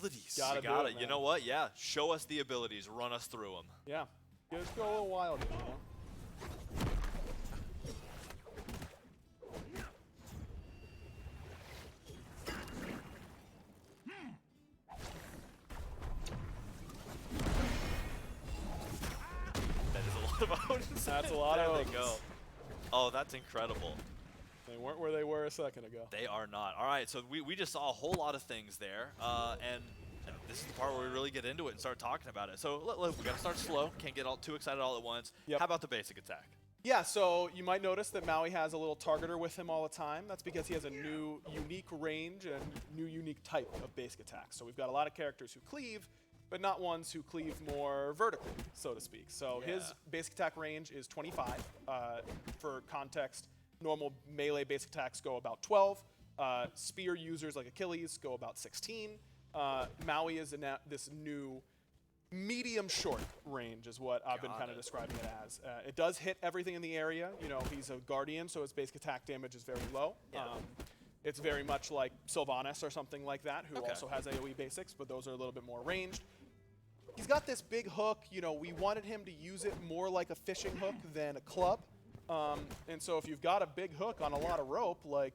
abilities. Got it. You know what? Yeah, show us the abilities. Run us through them. Yeah. Just go a little wild here, you know? That is a lot of Odins. That's a lot of There they go. Odins. Oh, that's incredible. They weren't where they were a second ago. They are not. All right, so we just saw a whole lot of things there, and this is the part where we really get into it and start talking about it. So we got to start slow. Can't get too excited all at once. Yep. How about the basic attack? Yeah, so you might notice that Maui has a little targeter with him all the time. That's because he has a new unique range and new unique type of basic attack. So we've got a lot of characters who cleave, but not ones who cleave more vertically, so to speak. So his basic attack range is 25. For context, normal melee basic attacks go about 12. Spear users like Achilles go about 16. Maui is this new medium short range is what I've been kind of describing it as. It does hit everything in the area. You know, he's a guardian, so his basic attack damage is very low. Yeah. It's very much like Sylvanas or something like that, who also has AoE basics, but those are a little bit more ranged. He's got this big hook. You know, we wanted him to use it more like a fishing hook than a club. And so if you've got a big hook on a lot of rope, like,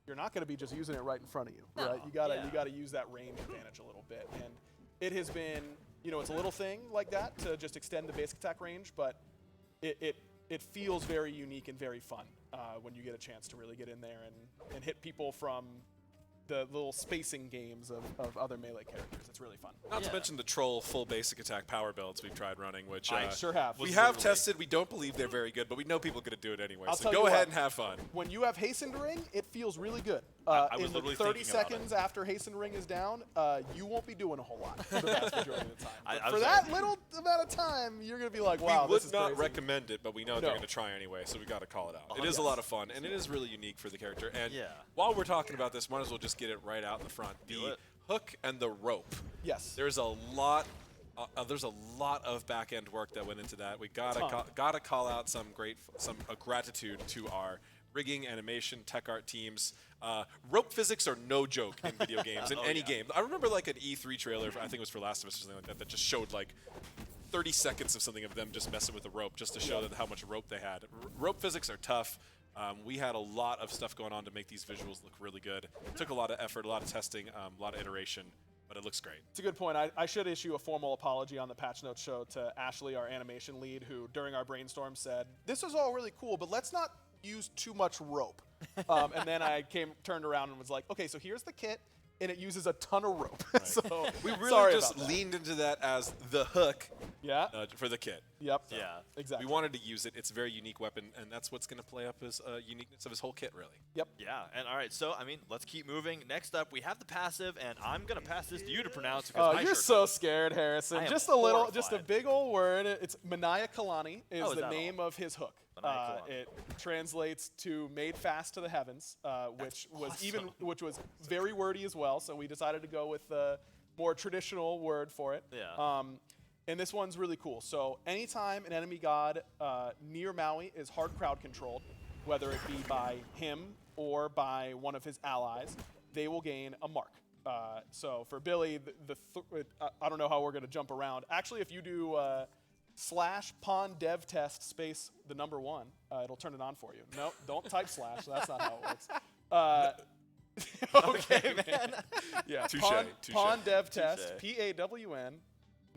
you're not going to be just using it right in front of you, right? You gotta use that range advantage a little bit. And it has been, you know, it's a little thing like that to just extend the basic attack range, but it feels very unique and very fun when you get a chance to really get in there and hit people from the little spacing games of other melee characters. It's really fun. Not to mention the troll full basic attack power builds we've tried running, which I sure have. We have tested. We don't believe they're very good, but we know people are going to do it anyway. I'll So tell go you ahead what, and have fun. When you have Hastened Ring, it feels really good. I was in the literally 30 thinking about seconds it. after Hastened Ring is down, you won't be doing a whole lot the vast majority of the time. I But for was that like- little amount of time, you're going to be like, wow, We this would is not crazy. recommend it, but we know they're No. going to try anyway, so we got to call it out. It Yes. is a lot of fun, and it is really unique for the character. And Yeah. while we're talking about this, might as well just get it right out in the front. Do The it. hook and the rope. Yes. There's a lot. There's a lot of back end work that went into that. We gotta call out some gratitude to our rigging, animation, tech art teams. Rope physics are no joke in video games, in any game. I remember like an E3 trailer, I think it was for Last of Us or something like that, that just showed like 30 seconds of something of them just messing with the rope just to show that how much rope they had. Rope physics are tough. We had a lot of stuff going on to make these visuals look really good. It took a lot of effort, a lot of testing, a lot of iteration, but it looks great. It's a good point. I should issue a formal apology on the Patch Notes show to Ashley, our animation lead, who during our brainstorm said, this is all really cool, but let's not use too much rope. And then I turned around and was like, okay, so here's the kit, and it uses a ton of rope. So We really sorry just about that. leaned into that as the hook Yeah. for the kit. Yep. Yeah. Exactly. We wanted to use it. It's a very unique weapon, and that's what's going to play up his uniqueness of his whole kit, really. Yep. Yeah, and all right, so, I mean, let's keep moving. Next up, we have the passive, and I'm going to pass this to you to pronounce. Because Oh, you're so scared, Harrison. I am Just a little, horrified. just a big old word. It's Manaya Kalani is Oh, is the that name of his hook. Manaya Kalani. It translates to "made fast to the heavens," which was very wordy as well. So we decided to go with the more traditional word for it. Yeah. And this one's really cool. So anytime an enemy god near Maui is hard crowd controlled, whether it be by him or by one of his allies, they will gain a mark. So for Billy, I don't know how we're going to jump around. Actually, if you do /pon/dev/test space the number 1, it'll turn it on for you. No, don't type /. That's not how it works. Okay, man. Yeah, Touche, touche. pon/dev/test, Touche. PAWN.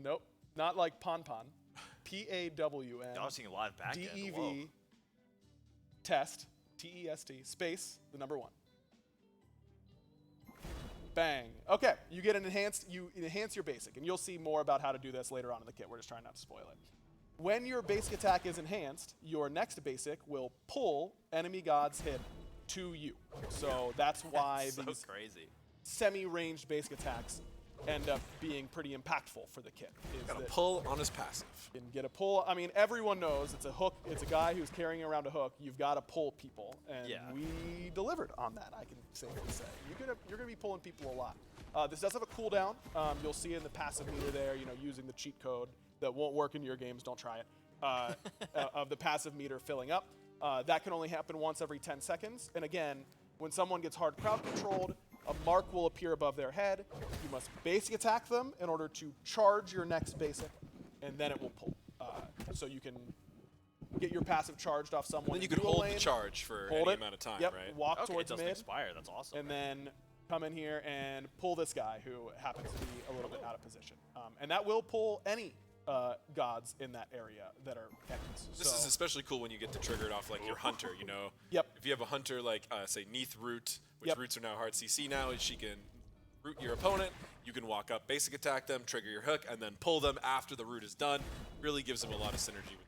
Nope, not like pon. PAWN. I was seeing a lot of back end. Whoa. DEV test, TEST, space, the number 1. Bang. Okay, you enhance your basic, and you'll see more about how to do this later on in the kit. We're just trying not to spoil it. When your basic attack is enhanced, your next basic will pull enemy gods hit to you. So that's why So these crazy. semi-ranged basic attacks end up being pretty impactful for the kit. Got a pull on his passive. You can get a pull. I mean, everyone knows it's a hook. It's a guy who's carrying around a hook. You've got to pull people, and Yeah. we delivered on that. I can safely say you're gonna be pulling people a lot. This does have a cooldown. You'll see in the passive meter there. You know, using the cheat code that won't work in your games. Don't try it. Of the passive meter filling up. That can only happen once every 10 seconds. And again, when someone gets hard crowd controlled, a mark will appear above their head. You must basic attack them in order to charge your next basic, and then it will pull. So you can get your passive charged off someone. Then you in can dual hold lane, the charge for hold any it, amount of time, yep, right? walk Okay, it towards doesn't mid, expire. That's awesome. and then come in here and pull this guy who happens to be a little bit out of position. And that will pull any gods in that area that are enemies. This is especially cool when you get to trigger it off like your hunter, you know? Yep. If you have a hunter like, say, Neath Root, which Yep. roots are now hard CC now, is she can root your opponent, you can walk up, basic attack them, trigger your hook, and then pull them after the root is done. Really gives them a lot of synergy with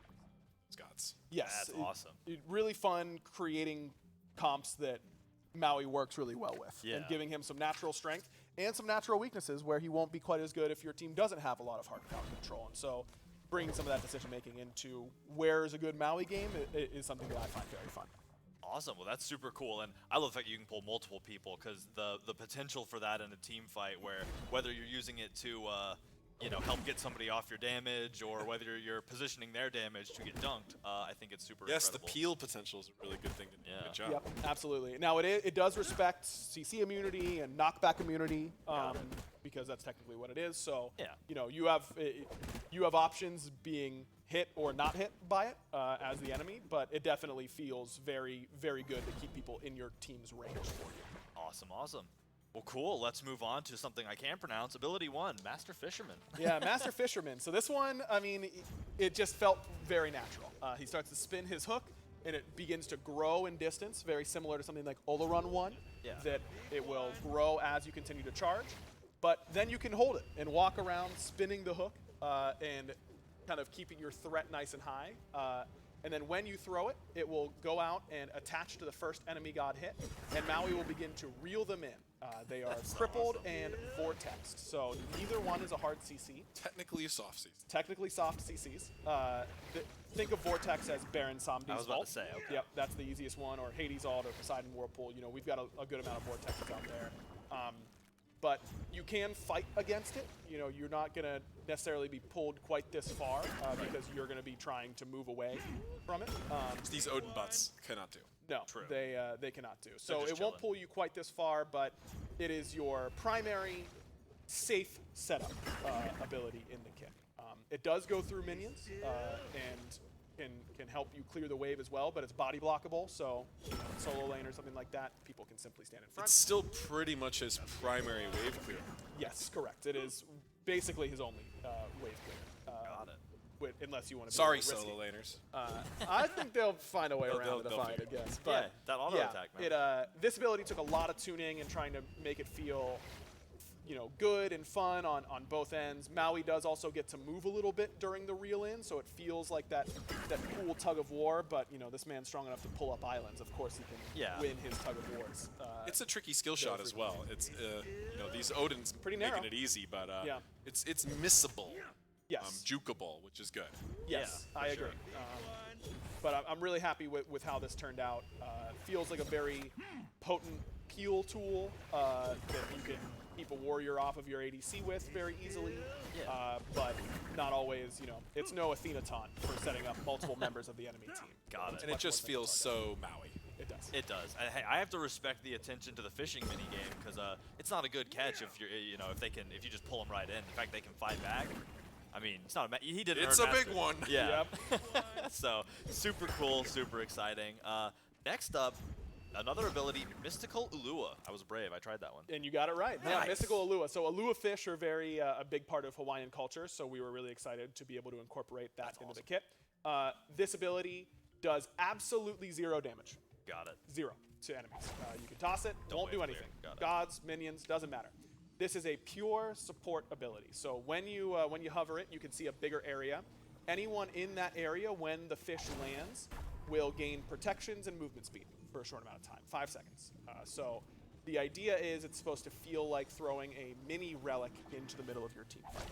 those gods. Yes, That's awesome. Really fun creating comps that Maui works really well with, and Yeah. giving him some natural strength and some natural weaknesses where he won't be quite as good if your team doesn't have a lot of hard count control. And so bringing some of that decision making into where is a good Maui game is something that I find very fun. Awesome. Well, that's super cool, and I love the fact you can pull multiple people because the potential for that in a team fight, where whether you're using it to help get somebody off your damage, or whether you're positioning their damage to get dunked, I think it's super. Yes, the incredible. peel potential is a really good thing to do. Yeah. Good job. Yep, absolutely. Now it does respect CC immunity and knockback immunity, because that's technically what it is. So Yeah. you have options being hit or not hit by it as the enemy, but it definitely feels very, very good to keep people in your team's range for you. Awesome, awesome. Well, cool. Let's move on to something I can pronounce. Ability 1, Master Fisherman. Yeah, Master Fisherman. So this one, I mean, it just felt very natural. He starts to spin his hook, and it begins to grow in distance, very similar to something like Ulua 1, Yeah. that it will grow as you continue to charge. But then you can hold it and walk around spinning the hook and kind of keeping your threat nice and high. And then when you throw it, it will go out and attach to the first enemy god hit, and Maui will begin to reel them in. They are crippled and vortexed, so neither one is a hard CC. Technically a soft season. Technically soft CCs. Think of Vortex as Baron Samdi's I was about ult. to say, okay. Yep, that's the easiest one, or Hades ult, or Poseidon Whirlpool. We've got a good amount of Vortexes out there. But you can fight against it. You're not going to necessarily be pulled quite this far because you're going to be trying to move away from it. These Odin butts cannot do. No, True. they cannot do. So just it won't chilling. pull you quite this far, but it is your primary safe setup ability in the kit. It does go through minions and can help you clear the wave as well, but it's body blockable, so solo lane or something like that, people can simply stand in front. It's still pretty much his primary wave clear. Yes, correct. It is basically his only wave clear. Got it. Unless you want to be Sorry, a little solo risky. laners. I think they'll find a way They'll- around they'll the fight, I figure it guess. Yeah, But that auto attack, man. this ability took a lot of tuning and trying to make it feel, good and fun on both ends. Maui does also get to move a little bit during the reel in, so it feels like that cool tug of war. But this man's strong enough to pull up islands. Of course, he can Yeah. win his tug of wars. It's a tricky skill shot as well. It's these Odins Pretty making narrow. it easy, but Yeah. it's missable, yes, jukeable, which is good. yes, Yeah, I for agree. sure. But I'm really happy with how this turned out. Feels like a very potent peel tool that you can keep a warrior off of your ADC with very easily. Yeah. But not always, it's no Athena taunt for setting up multiple members of the enemy team. Got it. And it just feels so Maui. It does. It does. And, hey, I have to respect the attention to the fishing mini game because it's not a good catch if you're if you just pull them right in. The fact they can fight back. I mean, it's not he didn't. It's earn a big master. one. Yeah. Yep. So super cool, super exciting. Next up, another ability, Mystical Ulua. I was brave. I tried that one. And you got it right. Yeah, Nice. mystical Ulua. So Ulua fish are very a big part of Hawaiian culture, so we were really excited to be able to incorporate that into the kit. This ability does absolutely 0 damage. Got it. 0 to enemies. You can toss it, Don't won't do wave clear. anything. Got it. Gods, minions, doesn't matter. This is a pure support ability. So when you hover it, you can see a bigger area. Anyone in that area, when the fish lands, will gain protections and movement speed for a short amount of time, 5 seconds. So the idea is it's supposed to feel like throwing a mini relic into the middle of your team fight.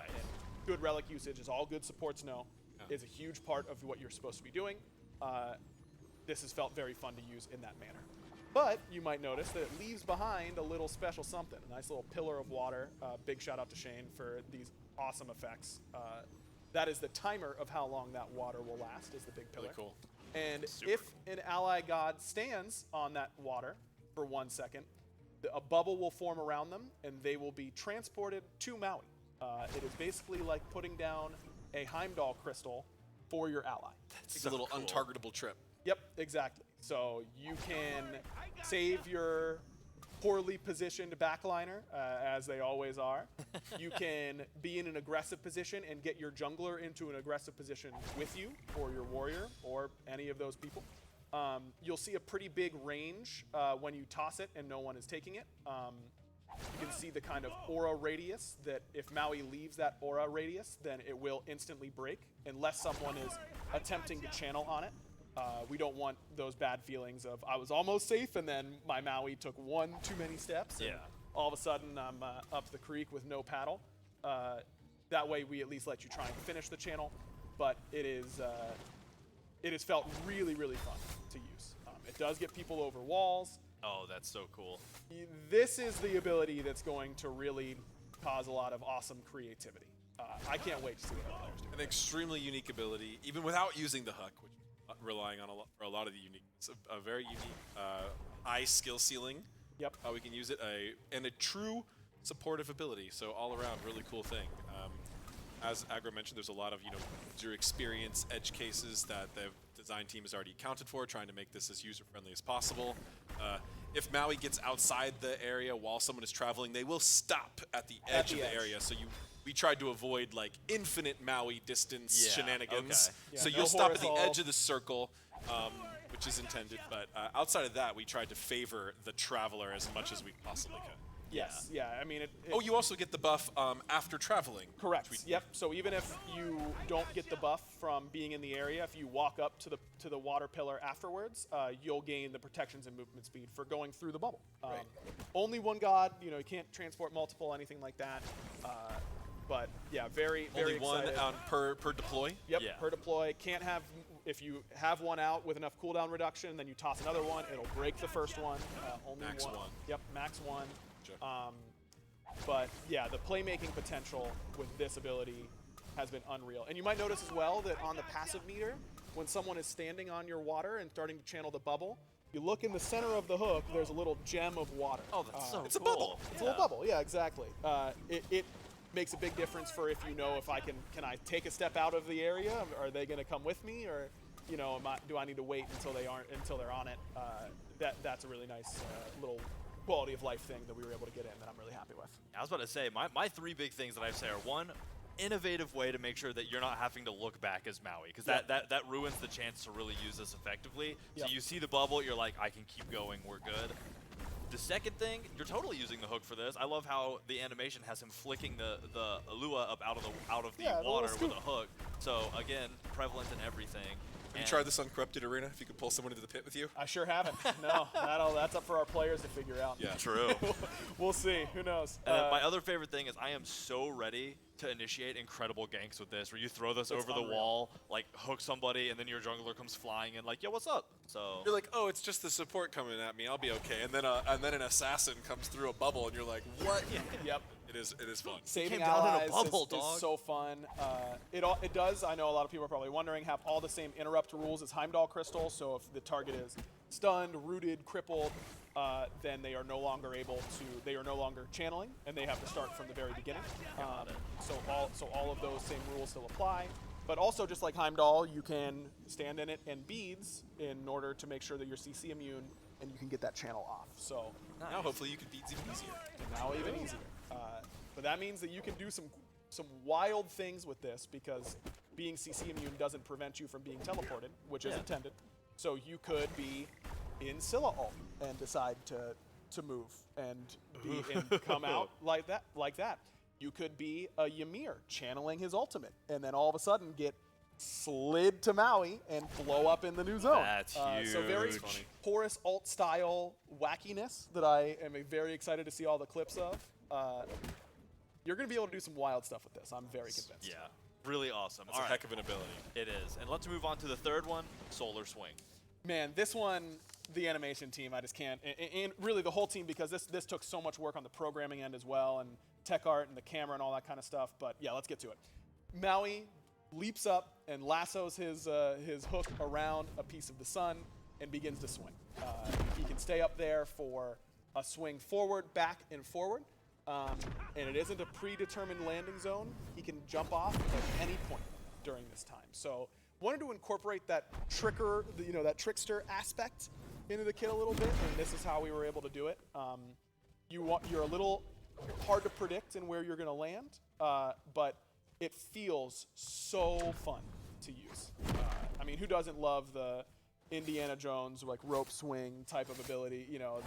And good relic usage, as all good supports know, is a huge part of what you're supposed to be doing. This has felt very fun to use in that manner. But you might notice that it leaves behind a little special something, a nice little pillar of water. Big shout out to Shane for these awesome effects. That is the timer of how long that water will last, is the big pillar. Really cool. And Super if an ally god stands on that water for 1 second, a bubble will form around them, and they will be transported to Maui. It is basically like putting down a Heimdall crystal for your ally. It's a little untargetable trip. Yep, exactly. So you can save your poorly positioned backliner, as they always are. You can be in an aggressive position and get your jungler into an aggressive position with you, or your warrior, or any of those people. You'll see a pretty big range when you toss it and no one is taking it. You can see the kind of aura radius that if Maui leaves that aura radius, then it will instantly break unless someone is attempting to channel on it. We don't want those bad feelings of I was almost safe and then my Maui took one too many steps. And all of a sudden I'm up the creek with no paddle. That way we at least let you try and finish the channel, but it has felt really, really fun to use. It does get people over walls. Oh, that's so cool. This is the ability that's going to really cause a lot of awesome creativity. I can't wait to see what our players do. An extremely unique ability, even without using the hook, which relying on a lot of the unique, a very unique high skill ceiling. Yep. We can use it, and a true supportive ability. So all around, really cool thing. As Aggro mentioned, there's a lot of user experience edge cases that the design team has already accounted for, trying to make this as user friendly as possible. If Maui gets outside the area while someone is traveling, they will stop at the edge of the area. So we tried to avoid like infinite Maui distance shenanigans. Okay. So no you'll stop at the horizontal. edge of the circle, which is intended. But outside of that, we tried to favor the traveler as much as we possibly could. Yes. Yeah. I mean, Oh, you also get the buff after traveling. correct. Yep. So even if you don't get the buff from being in the area, if you walk up to the water pillar afterwards, you'll gain the protections and movement speed for going through the bubble. Only one god. You can't transport multiple, anything like that. But yeah, very Only one excited. per deploy. Yep, Yeah. per deploy. Can't have, if you have one out with enough cooldown reduction, then you toss another one, it'll break the first one. Only Max one. Yep, max one. Gotcha. But yeah, the playmaking potential with this ability has been unreal. And you might notice as well that on the passive meter, when someone is standing on your water and starting to channel the bubble, you look in the center of the hook, there's a little gem of water. Oh, that's so It's a cool. bubble. It's a little bubble, yeah, exactly. It makes a big difference for if if I can I take a step out of the area? Are they going to come with me, or do I need to wait until they're on it? That's a really nice little quality of life thing that we were able to get in that I'm really happy with. I was about to say, my three big things that I say are, one, innovative way to make sure that you're not having to look back as Maui, because that ruins the chance to really use this effectively. So Yep. you see the bubble, you're like, I can keep going, we're good. The second thing, you're totally using the hook for this. I love how the animation has him flicking the Ulua up out of the Yeah, the water little with a hook. So again, prevalent in everything. Have you tried this on Corrupted Arena? If you could pull someone into the pit with you? I sure haven't. No, that's up for our players to figure out. Yeah. True. We'll see. Who knows? And then my other favorite thing is I am so ready to initiate incredible ganks with this, where you throw this over the unreal. wall, like hook somebody, and then your jungler comes flying in like, yo, what's up? So You're like, oh, it's just the support coming at me. I'll be okay. And then an assassin comes through a bubble, and you're like, what? Yep. It is fun. Saving Came down in a allies bubble, is dog. so fun. It does, I know a lot of people are probably wondering, have all the same interrupt rules as Heimdall Crystal. So if the target is stunned, rooted, crippled, then they are no longer they are no longer channeling, and they have to start from the very beginning. So all of those same rules still apply. But also, just like Heimdall, you can stand in it and beads in order to make sure that you're CC immune, and you can get that channel off. So Now hopefully you can beat even easier. and now even easier. But that means that you can do some wild things with this, because being CC immune doesn't prevent you from being teleported, which is intended. So you could be in Scylla ult and decide to move and come out like that. You could be a Ymir channeling his ultimate, and then all of a sudden get slid to Maui and blow up in the new zone. That's So very huge. Funny. porous alt style wackiness that I am very excited to see all the clips of. You're going to be able to do some wild stuff with this. I'm very convinced. yeah, really awesome. It's All a right, heck of an ability. it is. And let's move on to the third one, Solar Swing. Man, this one, the animation team, I just can't, and really the whole team, because this took so much work on the programming end as well, and tech art and the camera and all that kind of stuff. But yeah, let's get to it. Maui leaps up and lassos his hook around a piece of the sun and begins to swing. He can stay up there for a swing forward, back, and forward. And it isn't a predetermined landing zone. He can jump off at any point during this time. So wanted to incorporate that that trickster aspect into the kit a little bit, and this is how we were able to do it. You're a little hard to predict in where you're going to land, but it feels so fun to use. I mean, who doesn't love the Indiana Jones like rope swing type of ability? You know,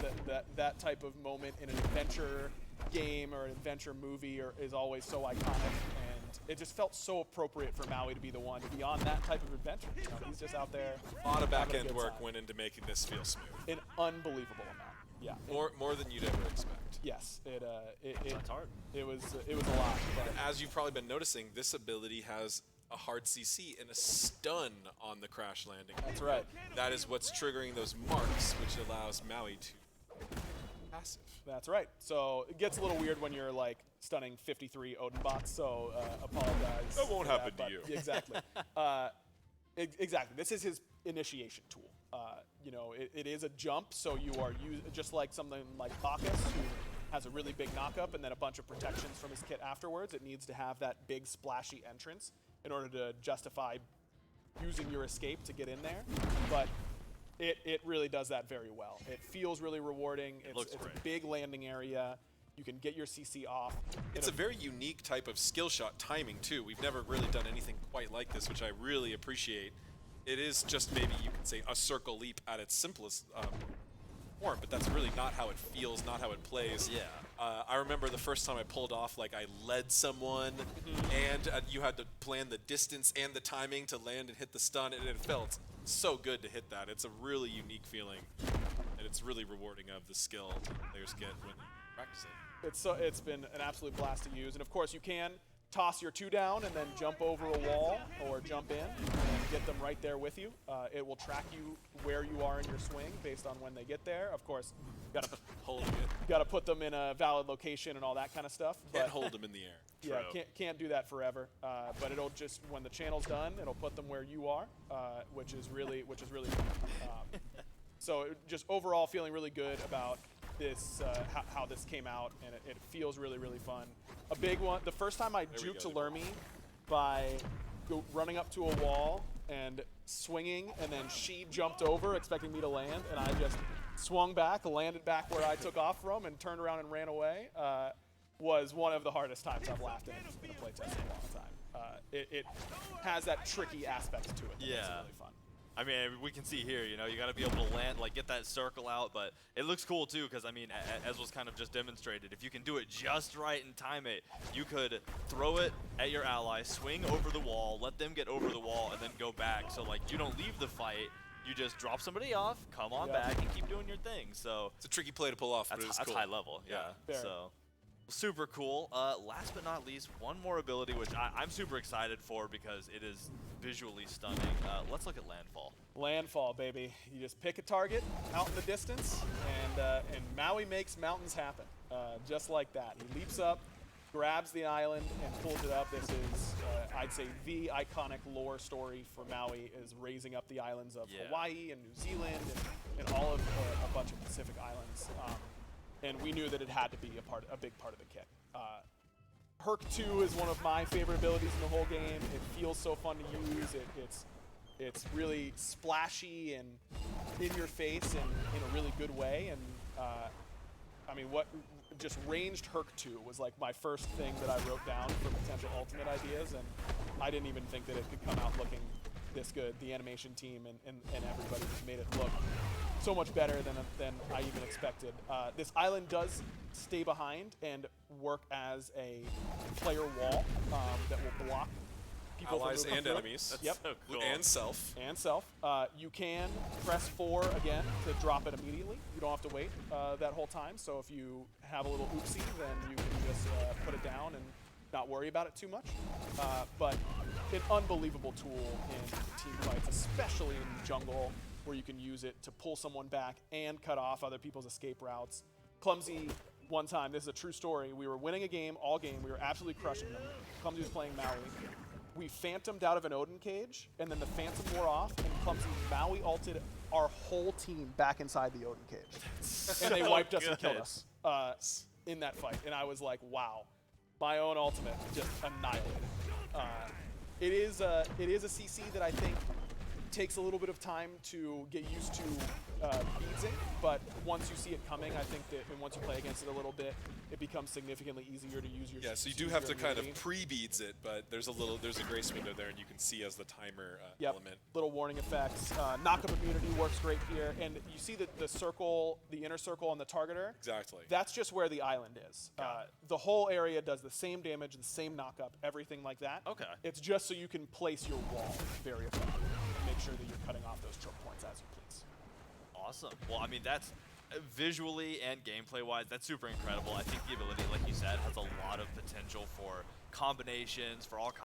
that type of moment in an adventure game or an adventure movie is always so iconic, and it just felt so appropriate for Maui to be the one to be on that type of adventure. You know, he's just out there. A lot of having back-end good work time. went into making this feel smooth. An unbelievable amount. Yeah. More than you'd ever expect. Yes. That's hard. It was a lot. But As you've probably been noticing, this ability has a hard CC and a stun on the crash landing. That's right. That is what's triggering those marks, which allows Maui to passive. That's right. So it gets a little weird when you're like stunning 53 Odin bots. So apologize. That won't for happen to but you. Exactly. Exactly. This is his initiation tool. You know, it is a jump, so you are just like something like Bacchus, who has a really big knockup and then a bunch of protections from his kit afterwards. It needs to have that big splashy entrance in order to justify using your escape to get in there. But it really does that very well. It feels really rewarding. Looks It's great. a big landing area. You can get your CC off. It's a very unique type of skill shot timing, too. We've never really done anything quite like this, which I really appreciate. It is just maybe you could say a circle leap at its simplest form, but that's really not how it feels, not how it plays. Yeah. I remember the first time I pulled off, like I led someone, and you had to plan the distance and the timing to land and hit the stun, and it felt so good to hit that. It's a really unique feeling, and it's really rewarding of the skill players get when you practice it. It's been an absolute blast to use. And of course, you can toss your 2 down and then jump over a wall or jump in and get them right there with you. It will track you where you are in your swing based on when they get there. Of course, Holding it. got to put them in a valid location and all that kind of stuff. Can't But hold them in the air. yeah, True. can't do that forever. But it'll just, when the channel's done, it'll put them where you are, which is really fun. So just overall feeling really good about this, how this came out, and it feels really fun. A big one. The first time I we juked go. Lermy by running up to a wall and swinging, and then she jumped over expecting me to land, and I just swung back, landed back where I took off from, and turned around and ran away. Was one of the hardest times I've laughed in a playtest in a long time. It has that tricky aspect to it. That makes it Yeah. really fun. I mean, we can see here, you know, you got to be able to land, like, get that circle out, but it looks cool, too, because, I mean, as was kind of just demonstrated, if you can do it just right and time it, you could throw it at your ally, swing over the wall, let them get over the wall, and then go back. So, like, you don't leave the fight, you just drop somebody off, come on Yeah. back, and keep doing your thing. So It's a tricky play to pull off, but that's, it's that's cool. high level, yeah. Fair. So super cool. Last but not least, one more ability, which I'm super excited for because it is visually stunning. Let's look at Landfall. Landfall, baby. You just pick a target out in the distance, and Maui makes mountains happen, just like that. He leaps up, grabs the island, and pulls it up. This is, I'd say, the iconic lore story for Maui is raising up the islands of Yeah. Hawaii and New Zealand and all of a bunch of Pacific islands. And we knew that it had to be a big part of the kit. Herc 2 is one of my favorite abilities in the whole game. It feels so fun to use. It's really splashy and in your face and in a really good way. And I mean, just ranged Herc 2 was like my first thing that I wrote down for potential ultimate ideas, and I didn't even think that it could come out looking this good. The animation team and everybody just made it look so much better than I even expected. This island does stay behind and work as a player wall that will block people Allies from moving and through it. enemies. Yep. So cool. And self. And self. You can press 4 again to drop it immediately. You don't have to wait that whole time. So if you have a little oopsie, then you can just put it down and not worry about it too much. But an unbelievable tool in team fights, especially in jungle, where you can use it to pull someone back and cut off other people's escape routes. Clumsy, one time, this is a true story, we were winning a game, all game, we were absolutely crushing them. Clumsy was playing Maui. We phantomed out of an Odin cage, and then the phantom wore off, and Clumsy Maui ulted our whole team back inside the Odin cage. And they wiped us and killed us in that fight. And I was like, wow, my own ultimate just annihilated. It is a CC that I think takes a little bit of time to get used to beadsing, but once you see it coming, I think that, and once you play against it a little bit, it becomes significantly easier to use your. Yeah, so you do have to kind of pre-beads it, but there's a grace window there, and you can see as the timer element. Little warning effects. Knockup immunity works great here, and you see that the circle, the inner circle on the targeter. Exactly. That's just where the island is. The whole area does the same damage, the same knockup, everything like that. Okay. It's just so you can place your wall very effectively and make sure that you're cutting off those choke points as you please. Awesome. Well, I mean, that's visually and gameplay-wise, that's super incredible. I think the ability, like you said, has a lot of potential for combinations, for all kinds